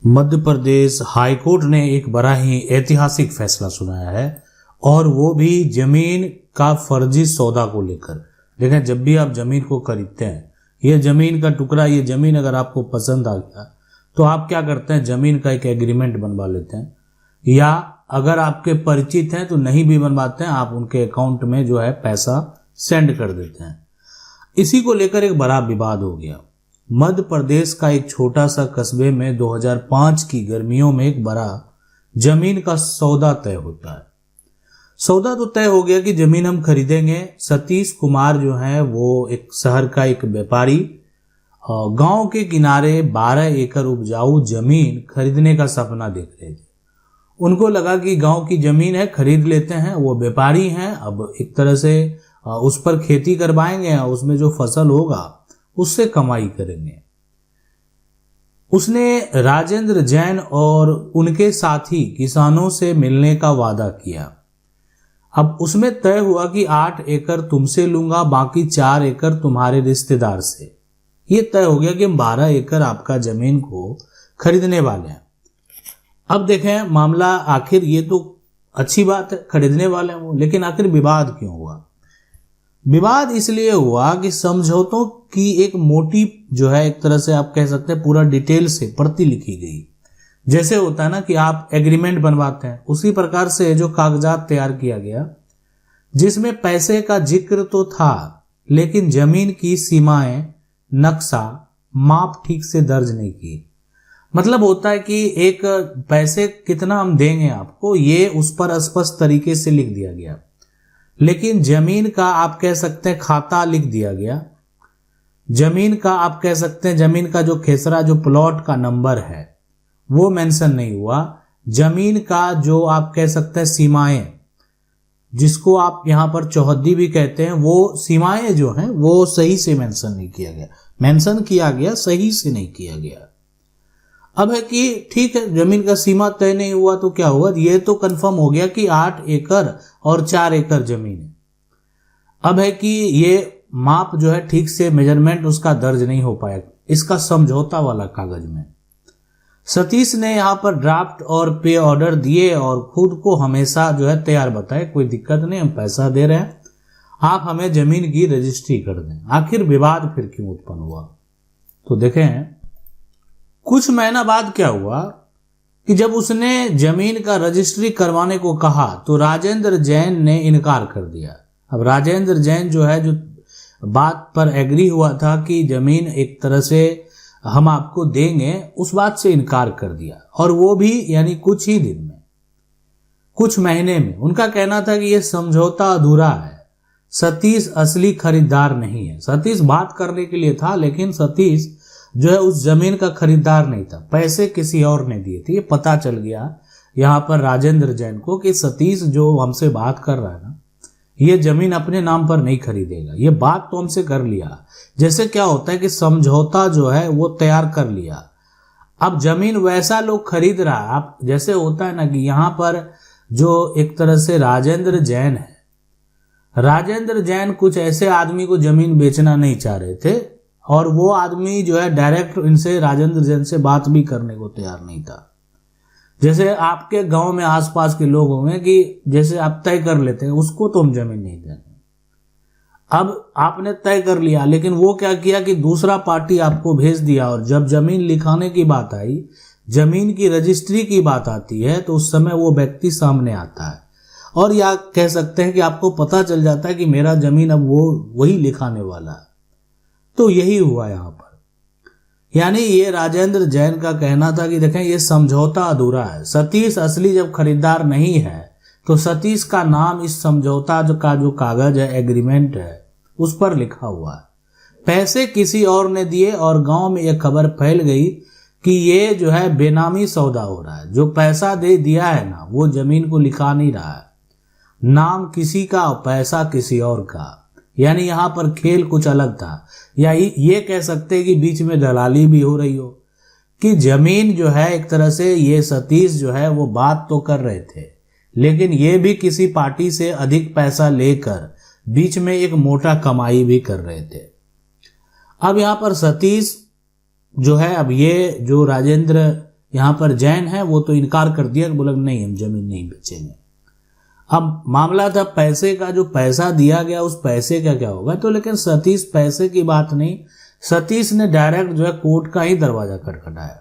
Madhya Pradesh high court ने एक बड़ा ही ऐतिहासिक फैसला सुनाया है और वो भी जमीन का फर्जी सौदा को लेकर। देखें, जब भी आप जमीन को खरीदते हैं, ये जमीन का टुकड़ा, ये जमीन अगर आपको पसंद आ गया तो आप क्या करते हैं, जमीन का एक एग्रीमेंट बनवा लेते हैं, या अगर आपके परिचित हैं तो नहीं भी बनवाते हैं, आप उनके अकाउंट में जो है पैसा सेंड कर देते हैं। इसी को लेकर एक बड़ा विवाद हो गया। मध्य प्रदेश का एक छोटा सा कस्बे में 2005 की गर्मियों में एक बड़ा जमीन का सौदा तय होता है। सौदा तो तय हो गया कि जमीन हम खरीदेंगे। सतीश कुमार जो है वो एक शहर का एक व्यापारी गांव के किनारे 12 एकड़ उपजाऊ जमीन खरीदने का सपना देख रहे थे। उनको लगा कि गांव की जमीन है, खरीद लेते हैं, वो व्यापारी हैं, अब एक तरह से उस पर खेती करवाएंगे, उसमें जो फसल होगा उससे कमाई करेंगे। उसने राजेंद्र जैन और उनके साथी किसानों से मिलने का वादा किया। अब उसमें तय हुआ कि 8 एकड़ तुमसे लूंगा, बाकी 4 एकड़ तुम्हारे रिश्तेदार से। ये तय हो गया कि हम 12 एकड़ आपका जमीन को खरीदने वाले हैं। अब देखें मामला, आखिर ये तो अच्छी बात है, खरीदने वाले हैं वो, लेकिन आखिर विवाद क्यों हुआ? विवाद इसलिए हुआ कि समझौतों की एक मोटी जो है, एक तरह से आप कह सकते हैं पूरा डिटेल से प्रति लिखी गई। जैसे होता है ना कि आप एग्रीमेंट बनवाते हैं, उसी प्रकार से जो कागजात तैयार किया गया, जिसमें पैसे का जिक्र तो था लेकिन जमीन की सीमाएं, नक्शा, माप ठीक से दर्ज नहीं की। मतलब होता है कि एक पैसे कितना हम देंगे आपको, ये उस पर स्पष्ट तरीके से लिख दिया गया, लेकिन जमीन का आप कह सकते हैं खाता लिख दिया गया। जमीन का आप कह सकते हैं, जमीन का जो खेसरा, जो प्लॉट का नंबर है वो मेंशन नहीं हुआ। जमीन का जो आप कह सकते हैं सीमाएं, जिसको आप यहां पर चौहद्दी भी कहते हैं, वो सीमाएं जो हैं वो सही से मेंशन नहीं किया गया। मेंशन किया गया, सही से नहीं किया गया। अब है कि ठीक है, जमीन का सीमा तय नहीं हुआ तो क्या हुआ, ये तो कंफर्म हो गया कि 8 एकड़ और 4 एकड़ जमीन है। अब है कि ये माप जो है ठीक से मेजरमेंट उसका दर्ज नहीं हो पाया, इसका समझौता वाला कागज में। सतीश ने यहाँ पर ड्राफ्ट और पे ऑर्डर दिए और खुद को हमेशा जो है तैयार बताए, कोई दिक्कत नहीं, हम पैसा दे रहे हैं, आप हमें जमीन की रजिस्ट्री कर दें। आखिर विवाद फिर क्यों उत्पन्न हुआ? तो देखें, कुछ महीना बाद क्या हुआ कि जब उसने जमीन का रजिस्ट्री करवाने को कहा तो राजेंद्र जैन ने इनकार कर दिया। अब राजेंद्र जैन जो है, जो बात पर एग्री हुआ था कि जमीन एक तरह से हम आपको देंगे, उस बात से इनकार कर दिया, और वो भी यानी कुछ ही दिन में, कुछ महीने में। उनका कहना था कि यह समझौता अधूरा है, सतीश असली खरीदार नहीं है। सतीश बात करने के लिए था, लेकिन सतीश जो है उस जमीन का खरीदार नहीं था, पैसे किसी और ने दिए थे। ये पता चल गया यहाँ पर राजेंद्र जैन को कि सतीश जो हमसे बात कर रहा है ना, ये जमीन अपने नाम पर नहीं खरीदेगा, ये बात तो हमसे कर लिया। जैसे क्या होता है कि समझौता जो है वो तैयार कर लिया, अब जमीन वैसा लोग खरीद रहा है। आप जैसे होता है ना कि यहाँ पर जो एक तरह से राजेंद्र जैन है, राजेंद्र जैन कुछ ऐसे आदमी को जमीन बेचना नहीं चाह रहे थे, और वो आदमी जो है डायरेक्ट इनसे, राजेंद्र जैन से बात भी करने को तैयार नहीं था। जैसे आपके गांव में आसपास के लोग होंगे कि जैसे आप तय कर लेते हैं उसको तो हम जमीन नहीं देंगे। अब आपने तय कर लिया, लेकिन वो क्या किया कि दूसरा पार्टी आपको भेज दिया, और जब जमीन लिखाने की बात आई, जमीन की रजिस्ट्री की बात आती है, तो उस समय वो व्यक्ति सामने आता है, और या कह सकते हैं कि आपको पता चल जाता है कि मेरा जमीन अब वो वही लिखाने वाला है। तो यही हुआ यहाँ पर। यानी ये राजेंद्र जैन का कहना था कि देखें, ये समझौता अधूरा है, सतीश असली जब खरीदार नहीं है तो सतीश का नाम इस समझौता का जो कागज है, एग्रीमेंट है, उस पर लिखा हुआ है। पैसे किसी और ने दिए, और गांव में यह खबर फैल गई कि ये जो है बेनामी सौदा हो रहा है। जो पैसा दे दिया है ना, वो जमीन को लिखा नहीं रहा है, नाम किसी का, पैसा किसी और का। यानी यहाँ पर खेल कुछ अलग था, या ये कह सकते हैं कि बीच में दलाली भी हो रही हो, कि जमीन जो है एक तरह से ये सतीश जो है वो बात तो कर रहे थे, लेकिन ये भी किसी पार्टी से अधिक पैसा लेकर बीच में एक मोटा कमाई भी कर रहे थे। अब यहाँ पर सतीश जो है, अब ये जो राजेंद्र यहाँ पर जैन है वो तो इनकार कर दिया, बोला नहीं हम जमीन नहीं बेचेंगे। अब मामला था पैसे का, जो पैसा दिया गया उस पैसे का क्या होगा। तो लेकिन सतीश पैसे की बात नहीं, सतीश ने डायरेक्ट जो है कोर्ट का ही दरवाजा खटखटाया।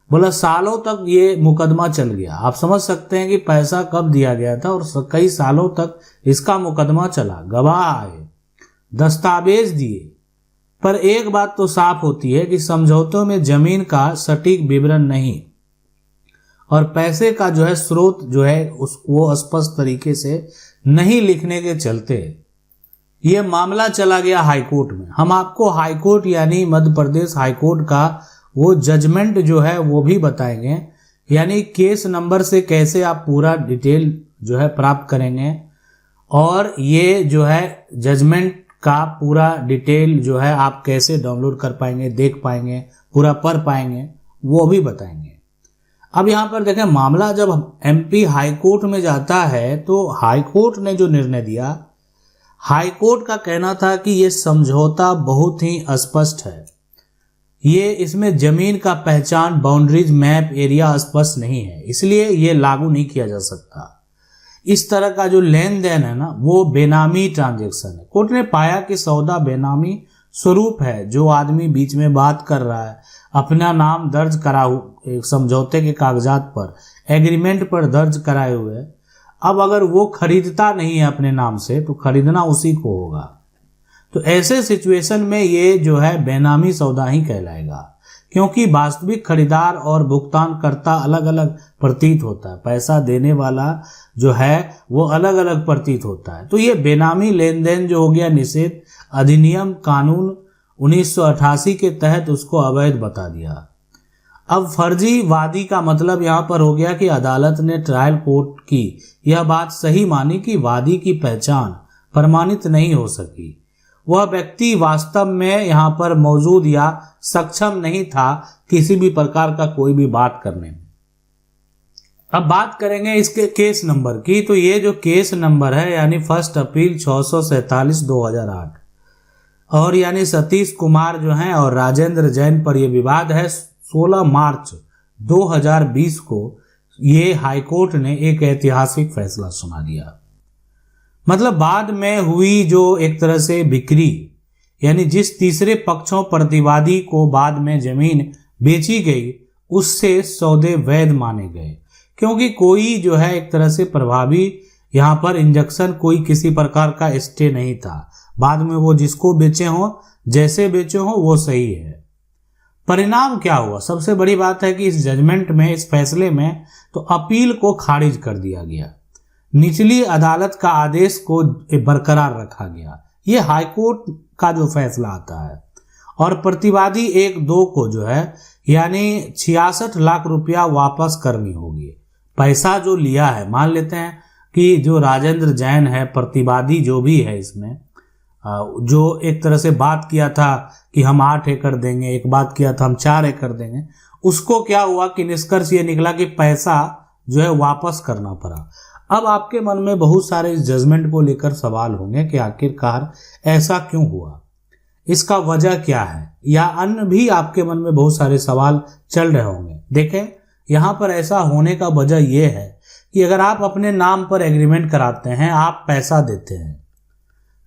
बोला सालों तक ये मुकदमा चल गया। आप समझ सकते हैं कि पैसा कब दिया गया था और कई सालों तक इसका मुकदमा चला, गवाह आए, दस्तावेज दिए, पर एक बात तो साफ होती है कि समझौतों में जमीन का सटीक विवरण नहीं और पैसे का जो है स्रोत जो है वो स्पष्ट तरीके से नहीं लिखने के चलते ये मामला चला गया हाईकोर्ट में। हम आपको हाईकोर्ट यानी मध्य प्रदेश हाईकोर्ट का वो जजमेंट जो है वो भी बताएंगे, यानी केस नंबर से कैसे आप पूरा डिटेल जो है प्राप्त करेंगे और ये जो है जजमेंट का पूरा डिटेल जो है आप कैसे डाउनलोड कर पाएंगे, देख पाएंगे, पूरा पढ़ पाएंगे, वो भी बताएंगे। अब यहाँ पर देखें, मामला जब एमपी हाईकोर्ट में जाता है तो हाईकोर्ट ने जो निर्णय दिया, हाईकोर्ट का कहना था कि ये समझौता बहुत ही अस्पष्ट है, ये इसमें जमीन का पहचान, बाउंड्रीज, मैप, एरिया स्पष्ट नहीं है, इसलिए ये लागू नहीं किया जा सकता। इस तरह का जो लेन देन है ना वो बेनामी ट्रांजैक्शन है। कोर्ट ने पाया कि सौदा बेनामी स्वरूप है, जो आदमी बीच में बात कर रहा है अपना नाम दर्ज करा समझौते के कागजात पर, एग्रीमेंट पर दर्ज कराए हुए, अब अगर वो खरीदता नहीं है अपने नाम से तो खरीदना उसी को होगा। तो ऐसे सिचुएशन में ये जो है बेनामी सौदा ही कहलाएगा, क्योंकि वास्तविक खरीदार और भुगतानकर्ता अलग अलग प्रतीत होता है, पैसा देने वाला जो है वो अलग अलग प्रतीत होता है। तो ये बेनामी लेन देन जो हो गया निषेध अधिनियम कानून 1988 के तहत उसको अवैध बता दिया। अब फर्जी वादी का मतलब यहाँ पर हो गया कि अदालत ने ट्रायल कोर्ट की यह बात सही मानी कि वादी की पहचान प्रमाणित नहीं हो सकी, वह व्यक्ति वास्तव में यहाँ पर मौजूद या सक्षम नहीं था किसी भी प्रकार का कोई भी बात करने में। अब बात करेंगे इसके केस नंबर की। तो ये जो केस नंबर है यानी फर्स्ट अपील 647/2008 और यानी सतीश कुमार जो हैं और राजेंद्र जैन पर यह विवाद है। 16 मार्च 2020 को ये हाईकोर्ट ने एक ऐतिहासिक फैसला सुना दिया। मतलब बाद में हुई जो एक तरह से बिक्री, यानी जिस तीसरे पक्षों प्रतिवादी को बाद में जमीन बेची गई उससे सौदे वैध माने गए, क्योंकि कोई जो है एक तरह से प्रभावी यहाँ पर इंजेक्शन कोई किसी प्रकार का स्टे नहीं था। बाद में वो जिसको बेचे हों, जैसे बेचे हों वो सही है। परिणाम क्या हुआ? सबसे बड़ी बात है कि इस जजमेंट में, इस फैसले में तो अपील को खारिज कर दिया गया, निचली अदालत का आदेश को बरकरार रखा गया। ये हाईकोर्ट का जो फैसला आता है और प्रतिवादी 1-2 को जो है यानी 66 लाख रुपया वापस करनी होगी। पैसा जो लिया है, मान लेते हैं कि जो राजेंद्र जैन है प्रतिवादी जो भी है इसमें, जो एक तरह से बात किया था कि हम 8 एकड़ देंगे, एक बात किया था हम 4 एकड़ देंगे, उसको क्या हुआ कि निष्कर्ष ये निकला कि पैसा जो है वापस करना पड़ा। अब आपके मन में बहुत सारे इस जजमेंट को लेकर सवाल होंगे कि आखिरकार ऐसा क्यों हुआ, इसका वजह क्या है, या अन्य भी आपके मन में बहुत सारे सवाल चल रहे होंगे। देखें, यहाँ पर ऐसा होने का वजह यह है कि अगर आप अपने नाम पर एग्रीमेंट कराते हैं, आप पैसा देते हैं,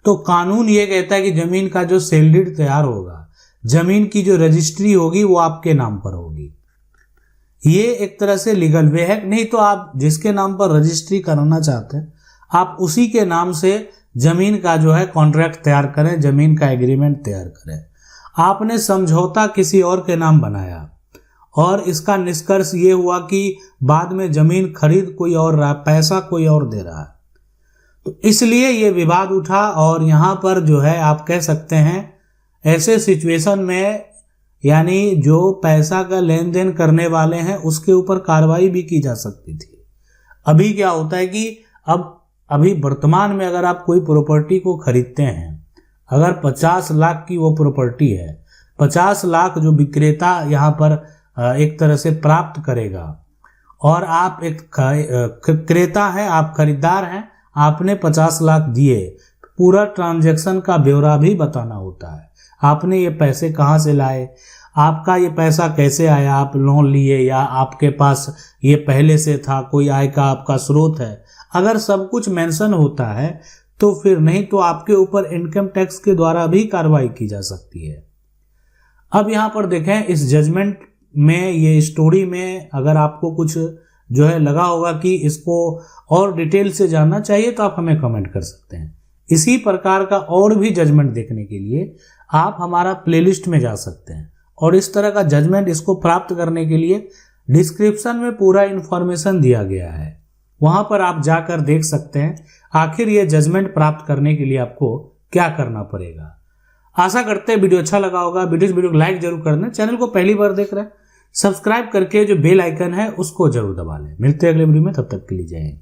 तो कानून ये कहता है कि जमीन का जो सेल डीड तैयार होगा, जमीन की जो रजिस्ट्री होगी वो आपके नाम पर होगी। ये एक तरह से लीगल वे है। नहीं तो आप जिसके नाम पर रजिस्ट्री कराना चाहते हैं आप उसी के नाम से जमीन का जो है कॉन्ट्रैक्ट तैयार करें, जमीन का एग्रीमेंट तैयार करें। आपने समझौता किसी और के नाम बनाया और इसका निष्कर्ष ये हुआ कि बाद में जमीन खरीद कोई और रहा, पैसा कोई और दे रहा है, तो इसलिए ये विवाद उठा। और यहाँ पर जो है आप कह सकते हैं ऐसे सिचुएशन में यानी जो पैसा का लेन देन करने वाले हैं उसके ऊपर कार्रवाई भी की जा सकती थी। अभी क्या होता है कि अभी वर्तमान में अगर आप कोई प्रॉपर्टी को खरीदते हैं, अगर 50 लाख की वो प्रॉपर्टी है, 50 लाख जो विक्रेता यहाँ पर एक तरह से प्राप्त करेगा और आप एक क्रेता हैं, आप खरीदार हैं, आपने 50 लाख दिए, पूरा ट्रांजैक्शन का ब्यौरा भी बताना होता है। आपने ये पैसे कहाँ से लाए, आपका ये पैसा कैसे आया, आप लोन लिए या आपके पास ये पहले से था, कोई आय का आपका स्रोत है, अगर सब कुछ मेंशन होता है तो फिर, नहीं तो आपके ऊपर इनकम टैक्स के द्वारा भी कार्रवाई की जा सकती है। अब यहाँ पर देखें इस जजमेंट में, ये स्टोरी में अगर आपको कुछ जो है लगा होगा कि इसको और डिटेल से जानना चाहिए तो आप हमें कमेंट कर सकते हैं। इसी प्रकार का और भी जजमेंट देखने के लिए आप हमारा प्लेलिस्ट में जा सकते हैं और इस तरह का जजमेंट इसको प्राप्त करने के लिए डिस्क्रिप्शन में पूरा इन्फॉर्मेशन दिया गया है, वहां पर आप जाकर देख सकते हैं आखिर ये जजमेंट प्राप्त करने के लिए आपको क्या करना पड़ेगा। आशा करते हैं वीडियो अच्छा लगा होगा। वीडियो को लाइक जरूर कर दें। चैनल को पहली बार देख रहे हैं सब्सक्राइब करके जो बेल आइकन है उसको जरूर दबा लें। मिलते हैं अगले वीडियो में, तब तक के लिए जय हिंद।